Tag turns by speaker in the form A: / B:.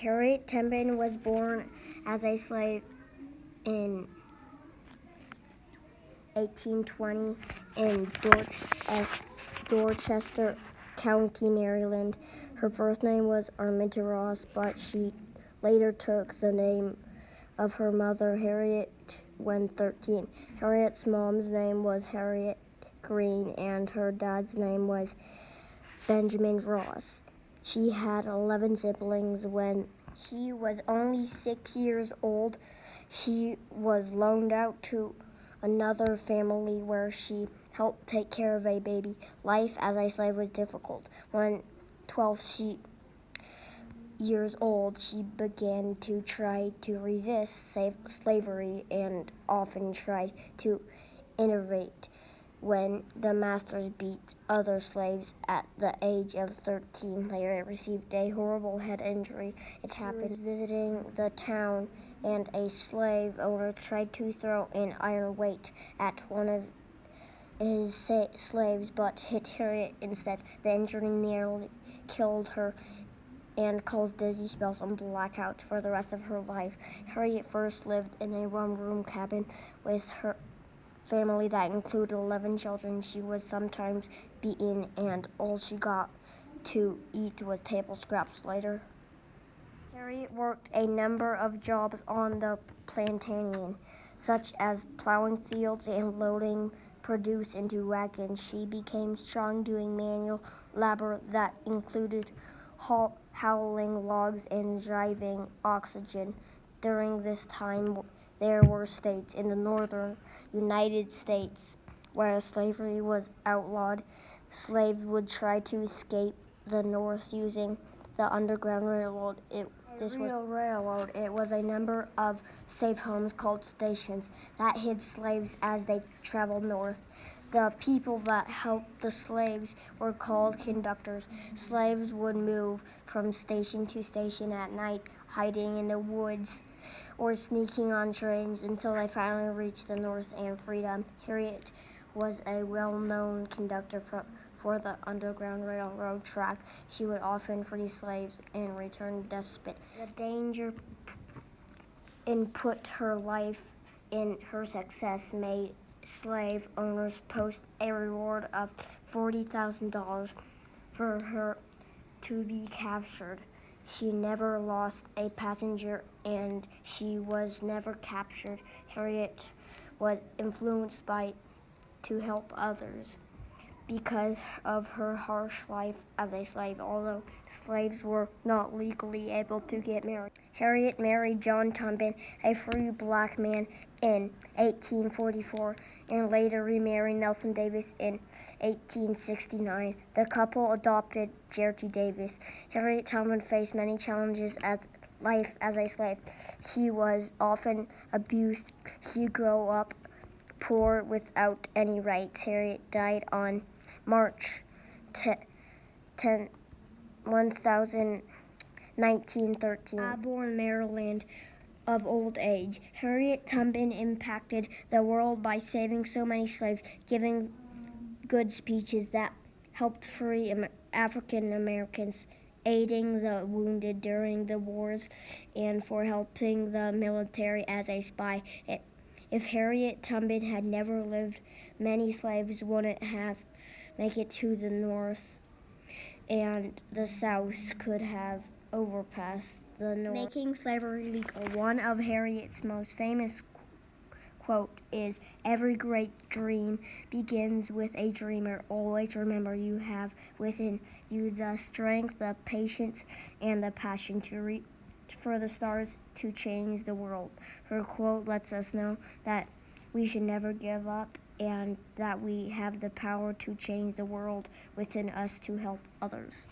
A: Harriet Tubman was born as a slave in 1820 in Dorchester County, Maryland. Her birth name was Arminta Ross, but she later took the name of her mother, Harriet, when 13. Harriet's mom's name was Harriet Green, and her dad's name was Benjamin Ross. She had 11 siblings. When she was only 6 years old, she was loaned out to another family where she helped take care of a baby. Life as a slave was difficult. When 12 years old, she began to try to resist slavery and often tried to innovate. When the masters beat other slaves at the age of 13, Harriet received a horrible head injury. It happened. She was visiting the town, and a slave owner tried to throw an iron weight at one of his slaves, but hit Harriet instead. The injury nearly killed her and caused dizzy spells and blackouts for the rest of her life. Harriet first lived in a one-room cabin with her family that included 11 children. She was sometimes beaten, and all she got to eat was table scraps later. Harriet worked a number of jobs on the plantation, such as plowing fields and loading produce into wagons. She became strong doing manual labor that included hauling logs and driving oxygen. During this time, there were states in the northern United States where slavery was outlawed. Slaves would try to escape the North using the Underground Railroad. It was a number of safe homes called stations that hid slaves as they traveled north. The people that helped the slaves were called conductors. Slaves would move from station to station at night, hiding in the woods or sneaking on trains until they finally reached the North and freedom. Harriet was a well-known conductor for the Underground Railroad track. She would often free slaves and return despot. The danger and put her life in her success made slave owners post a reward of $40,000 for her to be captured. She never lost a passenger, and she was never captured. Harriet was influenced to help others because of her harsh life as a slave, although slaves were not legally able to get married. Harriet married John Tubman, a free black man, in 1844, and later remarried Nelson Davis in 1869. The couple adopted Jerry Davis. Harriet Tubman faced many challenges as life as a slave. She was often abused. She grew up poor without any rights. Harriet died on March 10, 1913, born Maryland, of old age. Harriet Tubman impacted the world by saving so many slaves, giving good speeches that helped free African Americans, aiding the wounded during the wars, and for helping the military as a spy. If Harriet Tubman had never lived, many slaves wouldn't have make it to the North, and the South could have overpassed the North, making slavery legal. One of Harriet's most famous quote is, "Every great dream begins with a dreamer. Always remember you have within you the strength, the patience, and the passion to reach for the stars to change the world." Her quote lets us know that we should never give up and that we have the power to change the world within us to help others.